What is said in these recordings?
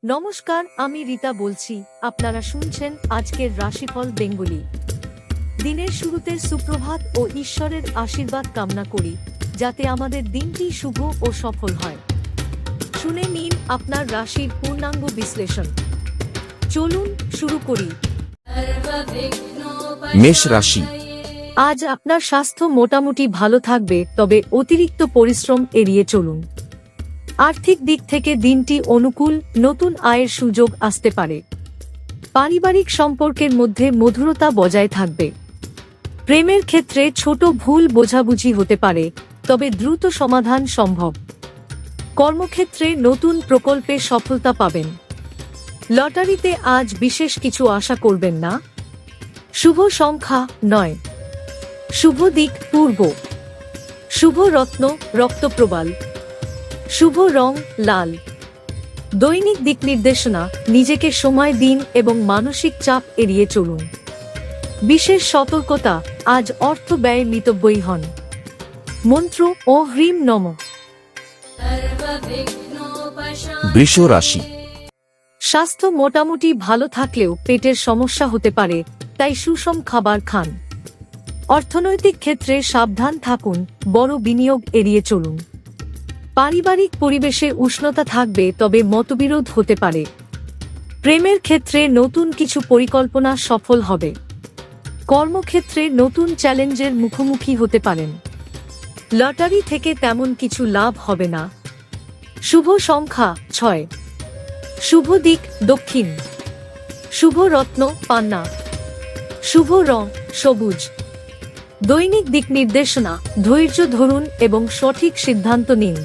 নমস্কার, আমি রীতা বলছি। আপনারা শুনছেন আজকের রাশিফল বেঙ্গলি। দিনের শুরুতে সুপ্রভাত ও ঈশ্বরের আশীর্বাদ কামনা করি, যাতে আমাদের দিনটি শুভ ও সফল হয়। শুনে নিন আপনার রাশির পূর্ণাঙ্গ বিশ্লেষণ। চলুন শুরু করি। মেষ রাশি। আজ আপনার স্বাস্থ্য মোটামুটি ভালো থাকবে, তবে অতিরিক্ত পরিশ্রম এড়িয়ে চলুন। আর্থিক দিক থেকে দিনটি অনুকূল, নতুন আয়ের সুযোগ আসতে পারে। পারিবারিক সম্পর্কের মধ্যে মধুরতা বজায় থাকবে। প্রেমের ক্ষেত্রে ছোট ভুল বোঝাবুঝি হতে পারে, তবে দ্রুত সমাধান সম্ভব। কর্মক্ষেত্রে নতুন প্রকল্পে সফলতা পাবেন। লটারিতে আজ বিশেষ কিছু আশা করবেন না। শুভ সংখ্যা 9। শুভ দিক পূর্ব। শুভ রত্ন রক্তপ্রবাল। শুভ রং লাল। দৈনিক দিক নির্দেশনা, নিজেকে সময় দিন এবং মানসিক চাপ এড়িয়ে চলুন। বিশেষ সতর্কতা, আজ অর্থ ব্যয় মিতব্যয়ী হন। মন্ত্র ও হ্রিম নমঃ। বৃষ রাশি। স্বাস্থ্য মোটামুটি ভালো থাকলেও পেটের সমস্যা হতে পারে, তাই সুষম খাবার খান। অর্থনৈতিক ক্ষেত্রে সাবধান থাকুন, বড় বিনিয়োগ এড়িয়ে চলুন। পারিবারিক পরিবেশে উষ্ণতা থাকবে, তবে মতবিরোধ হতে পারে। প্রেমের ক্ষেত্রে নতুন কিছু পরিকল্পনা সফল হবে। কর্মক্ষেত্রে নতুন চ্যালেঞ্জের মুখোমুখি হতে পারেন। লটারি থেকে তেমন কিছু লাভ হবে না। শুভ সংখ্যা 6। শুভ দিক দক্ষিণ। শুভ রত্ন পান্না। শুভ রং সবুজ। দৈনিক দিক নির্দেশনা, ধৈর্য ধরুন এবং সঠিক সিদ্ধান্ত নিন।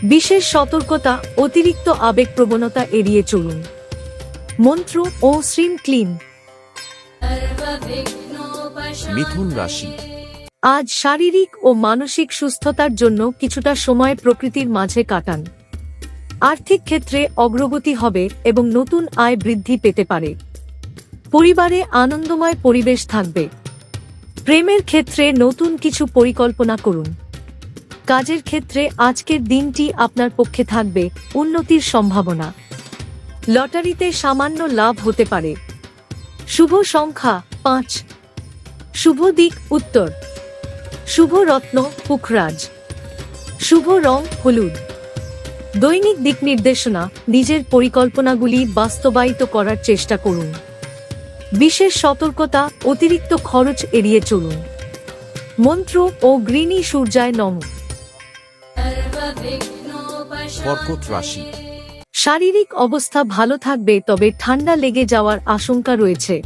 বিশেষ সতর্কতা, অতিরিক্ত আবেগপ্রবণতা এড়িয়ে চলুন। মন্ত্র ও শ্রীম ক্লিম। মিথুন রাশি। আজ শারীরিক ও মানসিক সুস্থতার জন্য কিছুটা সময় প্রকৃতির মাঝে কাটান। আর্থিক ক্ষেত্রে অগ্রগতি হবে এবং নতুন আয় বৃদ্ধি পেতে পারে। পরিবারে আনন্দময় পরিবেশ থাকবে। প্রেমের ক্ষেত্রে নতুন কিছু পরিকল্পনা করুন। কাজের ক্ষেত্রে আজকের দিনটি আপনার পক্ষে থাকবে, উন্নতির সম্ভাবনা। লটারিতে সামান্য লাভ হতে পারে। শুভ সংখ্যা 5। শুভ দিক উত্তর। শুভ রত্ন পুখরাজ। শুভ রং হলুদ। দৈনিক দিক নির্দেশনা, নিজের পরিকল্পনাগুলি বাস্তবায়িত করার চেষ্টা করুন। বিশেষ সতর্কতা, অতিরিক্ত খরচ এড়িয়ে চলুন। মন্ত্র ও গ্রিনী সূর্যায় নমঃ। কর্কট রাশি। শারীরিক অবস্থা ভালো থাকবে, তবে ঠান্ডা লেগে যাওয়ার আশঙ্কা রয়েছে।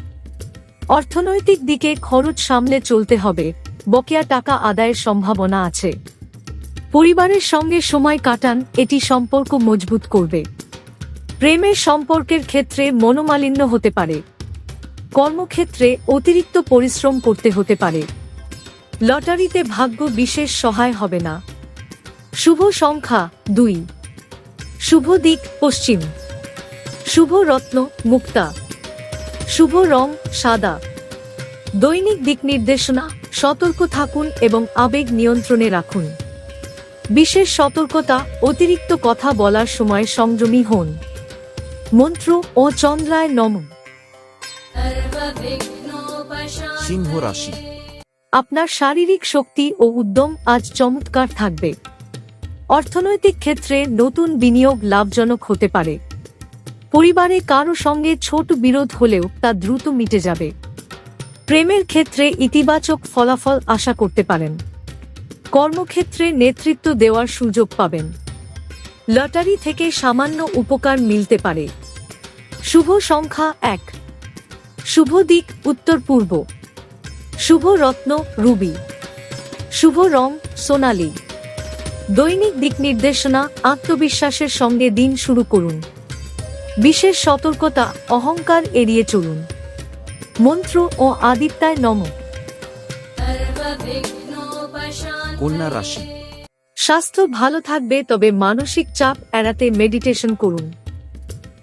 অর্থনৈতিক দিকে খরচ সামলে চলতে হবে, বকেয়া টাকা আদায়ের সম্ভাবনা আছে। পরিবারের সঙ্গে সময় কাটান, এটি সম্পর্ক মজবুত করবে। প্রেমের সম্পর্কের ক্ষেত্রে মনোমালিন্য হতে পারে। কর্মক্ষেত্রে অতিরিক্ত পরিশ্রম করতে হতে পারে। লটারিতে ভাগ্য বিশেষ সহায় হবে না। শুভ সংখ্যা 2। শুভ দিক পশ্চিম। শুভ রত্ন মুক্তা। শুভ রং সাদা। দৈনিক দিক নির্দেশনা, সতর্ক থাকুন এবং আবেগ নিয়ন্ত্রণে রাখুন। বিশেষ সতর্কতা, অতিরিক্ত কথা বলার সময় সংযমী হন। মন্ত্র ও চন্দ্রায় নমঃ। সিংহ রাশি। আপনার শারীরিক শক্তি ও উদ্যম আজ চমৎকার থাকবে। অর্থনৈতিক ক্ষেত্রে নতুন বিনিয়োগ লাভজনক হতে পারে। পরিবারে কারো সঙ্গে ছোট বিরোধ হলেও তা দ্রুত মিটে যাবে। প্রেমের ক্ষেত্রে ইতিবাচক ফলাফল আশা করতে পারেন। কর্মক্ষেত্রে নেতৃত্ব দেওয়ার সুযোগ পাবেন। লটারি থেকে সামান্য উপকার মিলতে পারে। শুভ সংখ্যা 1। শুভ দিক উত্তর পূর্ব। শুভ রত্ন রুবি। শুভ রং সোনালী। দৈনিক দিক নির্দেশনা, আত্মবিশ্বাসের সঙ্গে দিন শুরু করুন। বিশেষ সতর্কতা, অহংকার এড়িয়ে চলুন। মন্ত্র ও আদিত্যায় নমঃ। কন্যা রাশি। স্বাস্থ্য ভালো থাকবে, তবে মানসিক চাপ এড়াতে মেডিটেশন করুন।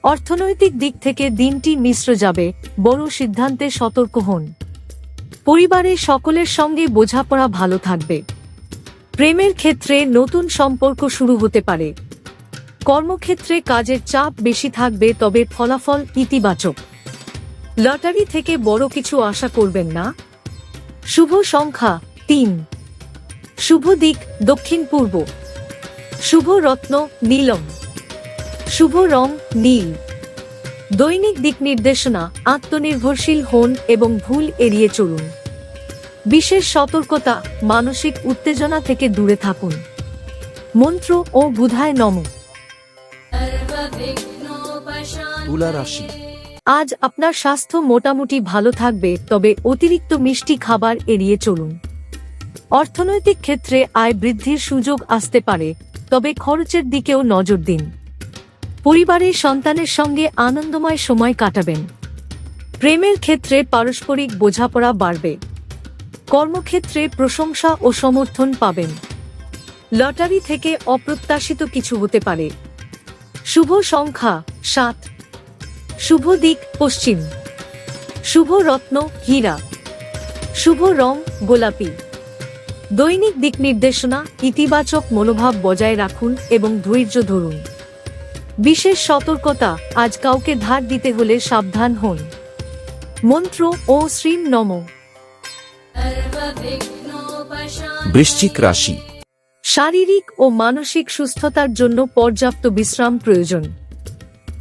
অর্থনৈতিক দিক থেকে দিনটি মিশ্র যাবে, বড় সিদ্ধান্তে সতর্ক হন। পরিবারের সকলের সঙ্গে বোঝাপড়া ভালো থাকবে। প্রেমের ক্ষেত্রে নতুন সম্পর্ক শুরু হতে পারে। কর্মক্ষেত্রে কাজের চাপ বেশি থাকবে, তবে ফলাফল ইতিবাচক। লটারি থেকে বড় কিছু আশা করবেন না। শুভ সংখ্যা 3। শুভ দিক দক্ষিণ পূর্ব। শুভ রত্ন নীলম। শুভ রং নীল। দৈনিক দিক নির্দেশনা, আত্মনির্ভরশীল হন এবং ভুল এড়িয়ে চলুন। বিশেষ সতর্কতা, মানসিক উত্তেজনা থেকে দূরে থাকুন। মন্ত্র ও বুধায় নমঃ। তুলা রাশি। আজ আপনার স্বাস্থ্য মোটামুটি ভালো থাকবে, তবে অতিরিক্ত মিষ্টি খাবার এড়িয়ে চলুন। অর্থনৈতিক ক্ষেত্রে আয় বৃদ্ধির সুযোগ আসতে পারে, তবে খরচের দিকেও নজর দিন। পরিবারের সন্তানের সঙ্গে আনন্দময় সময় কাটাবেন। প্রেমের ক্ষেত্রে পারস্পরিক বোঝাপড়া বাড়বে। কর্মক্ষেত্রে প্রশংসা ও সমর্থন পাবেন। লটারি থেকে অপ্রত্যাশিত কিছু হতে পারে। শুভ সংখ্যা 7। শুভ দিক পশ্চিম। শুভ রত্ন হীরা। শুভ রং গোলাপি। দৈনিক দিক নির্দেশনা, ইতিবাচক মনোভাব বজায় রাখুন এবং ধৈর্য ধরুন। বিশেষ সতর্কতা, আজ কাউকে ধার দিতে হলে সাবধান হন। মন্ত্র ও শ্রীম নমঃ। বৃশ্চিক রাশি। শারীরিক ও মানসিক সুস্থতার জন্য পর্যাপ্ত বিশ্রাম প্রয়োজন।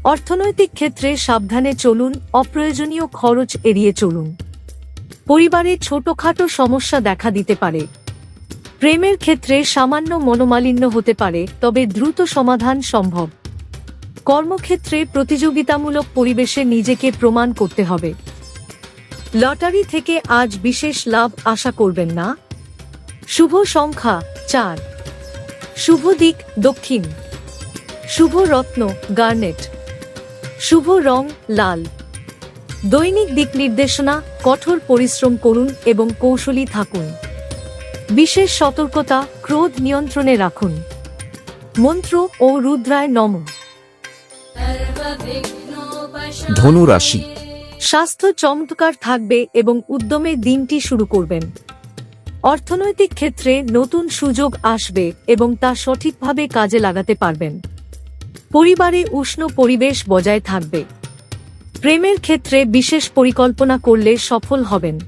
অর্থনৈতিক ক্ষেত্রে সাবধানে চলুন, অপ্রয়োজনীয় খরচ এড়িয়ে চলুন। পরিবারে ছোটখাটো সমস্যা দেখা দিতে পারে। প্রেমের ক্ষেত্রে সামান্য মনোমালিন্য হতে পারে, তবে দ্রুত সমাধান সম্ভব। কর্মক্ষেত্রে প্রতিযোগিতামূলক পরিবেশে নিজেকে প্রমাণ করতে হবে। লটারি থেকে আজ বিশেষ লাভ আশা করবেন না। শুভ সংখ্যা 4। শুভ দিক দক্ষিণ। শুভ রত্ন গার্নেট। শুভ রং লাল। দৈনিক দিক নির্দেশনা, কঠোর পরিশ্রম করুন এবং কৌশলী থাকুন। বিশেষ সতর্কতা, ক্রোধ নিয়ন্ত্রণে রাখুন। মন্ত্র ও রুদ্রায় নমঃ। ধনু রাশি। স্বাস্থ্য চমৎকার থাকবে এবং উদ্যমে দিনটি শুরু করবেন। অর্থনৈতিক ক্ষেত্রে নতুন সুযোগ আসবে এবং তা সঠিকভাবে কাজে লাগাতে পারবেন। পরিবারে উষ্ণ পরিবেশ বজায় থাকবে। প্রেমের ক্ষেত্রে বিশেষ পরিকল্পনা করলে সফল হবেন।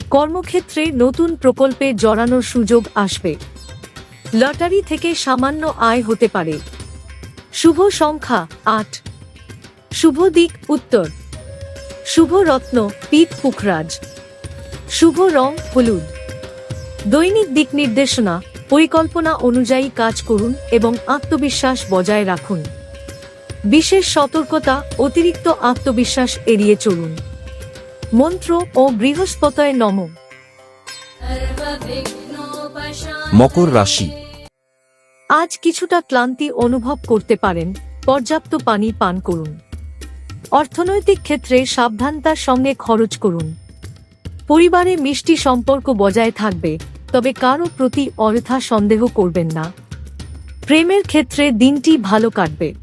কর্মক্ষেত্রে নতুন প্রকল্পে জড়ানোর সুযোগ আসবে। লটারি থেকে সামান্য আয় হতে পারে। শুভ সংখ্যা 8। শুভ দিক উত্তর। শুভ রত্ন পীত পুখরাজ। শুভ রং হলুদ। দৈনিক দিক নির্দেশনা, পরিকল্পনা অনুযায়ী কাজ করুন এবং আত্মবিশ্বাস বজায় রাখুন। বিশেষ সতর্কতা, অতিরিক্ত আত্মবিশ্বাস এড়িয়ে চলুন। মন্ত্র ও বৃহস্পতয়ে নমঃ। মকর রাশি। আজ কিছুটা ক্লান্তি অনুভব করতে পারেন, পর্যাপ্ত পানি পান করুন। অর্থনৈতিক ক্ষেত্রে সাবধানতার সঙ্গে খরচ করুন। পরিবারে মিষ্টি সম্পর্ক বজায় থাকবে, তবে কারো প্রতি অযথা সন্দেহ করবেন না। প্রেমের ক্ষেত্রে দিনটি ভালো কাটবে।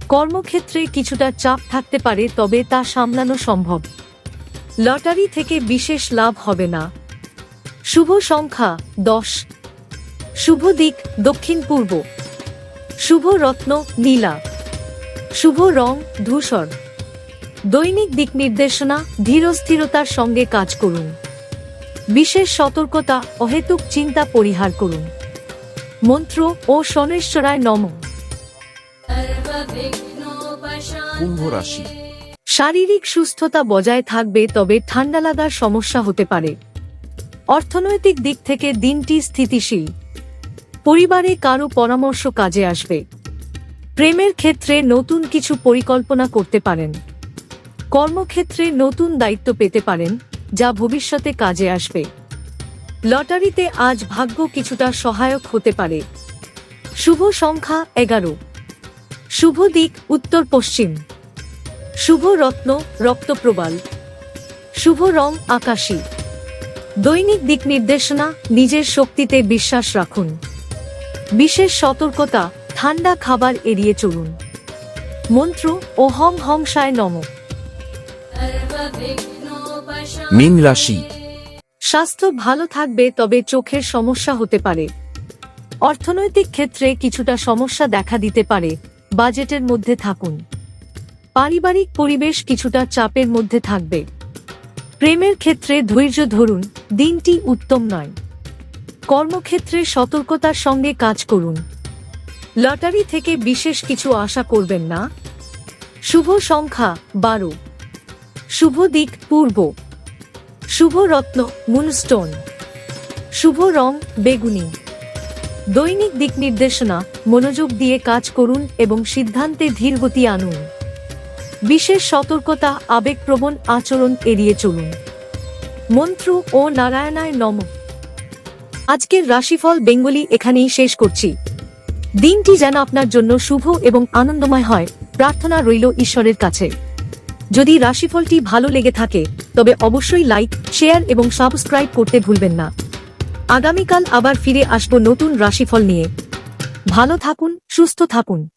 কর্মক্ষেত্রে কিছুটা চাপ থাকতে পারে, তবে তা সামলানো সম্ভব। লটারি থেকে বিশেষ লাভ হবে না। শুভ সংখ্যা 10। শুভ দিক দক্ষিণ পূর্ব। শুভ রত্ন নীলা। শুভ রং ধূসর। দৈনিক দিক নির্দেশনা, ধীরস্থিরতার সঙ্গে কাজ করুন। বিশেষ সতর্কতা, অহেতুক চিন্তা পরিহার করুন। মন্ত্র ও শনেশ্বরায় নমঃ। কুম্ভ রাশি। শারীরিক সুস্থতা বজায় থাকবে, তবে ঠান্ডা লাগার সমস্যা হতে পারে। অর্থনৈতিক দিক থেকে দিনটি স্থিতিশীল। পরিবারে কারো পরামর্শ কাজে আসবে। প্রেমের ক্ষেত্রে নতুন কিছু পরিকল্পনা করতে পারেন। কর্মক্ষেত্রে নতুন দায়িত্ব পেতে পারেন, যা ভবিষ্যতে কাজে আসবে। লটারিতে আজ ভাগ্য কিছুটা সহায়ক হতে পারে। শুভ সংখ্যা 11। শুভ দিক উত্তর পশ্চিম। শুভ রত্ন রক্তপ্রবাল। শুভ রং আকাশী। দৈনিক দিক নির্দেশনা, নিজের শক্তিতে বিশ্বাস রাখুন। বিশেষ সতর্কতা, ঠান্ডা খাবার এড়িয়ে চলুন। মন্ত্র ও হম হম সায় নমঃ। মীন রাশি। স্বাস্থ্য ভালো থাকবে, তবে চোখের সমস্যা হতে পারে। অর্থনৈতিক ক্ষেত্রে কিছুটা সমস্যা দেখা দিতে পারে, বাজেটের মধ্যে থাকুন। পারিবারিক পরিবেশ কিছুটা চাপের মধ্যে থাকবে। প্রেমের ক্ষেত্রে ধৈর্য ধরুন, দিনটি উত্তম নয়। কর্মক্ষেত্রে সতর্কতার সঙ্গে কাজ করুন। লটারি থেকে বিশেষ কিছু আশা করবেন না। শুভ সংখ্যা 12। শুভ দিক পূর্ব। শুভ রত্ন মুনস্টোন। শুভ রং বেগুনি। দৈনিক দিক নির্দেশনা, মনোযোগ দিয়ে কাজ করুন এবং সিদ্ধান্তে ধীরগতি আনুন। বিশেষ সতর্কতা, আবেগপ্রবণ আচরণ এড়িয়ে চলুন। মন্ত্র ও নারায়ণায় নমঃ। আজকের রাশিফল বেঙ্গলি এখানেই শেষ করছি। দিনটি যেন আপনার জন্য শুভ এবং আনন্দময় হয়, প্রার্থনা রইল ঈশ্বরের কাছে। যদি রাশিফলটি ভালো লেগে থাকে তবে অবশ্যই লাইক, শেয়ার এবং সাবস্ক্রাইব করতে ভুলবেন না। আগামীকাল আবার ফিরে আসব নতুন রাশিফল নিয়ে। ভালো থাকুন, সুস্থ থাকুন।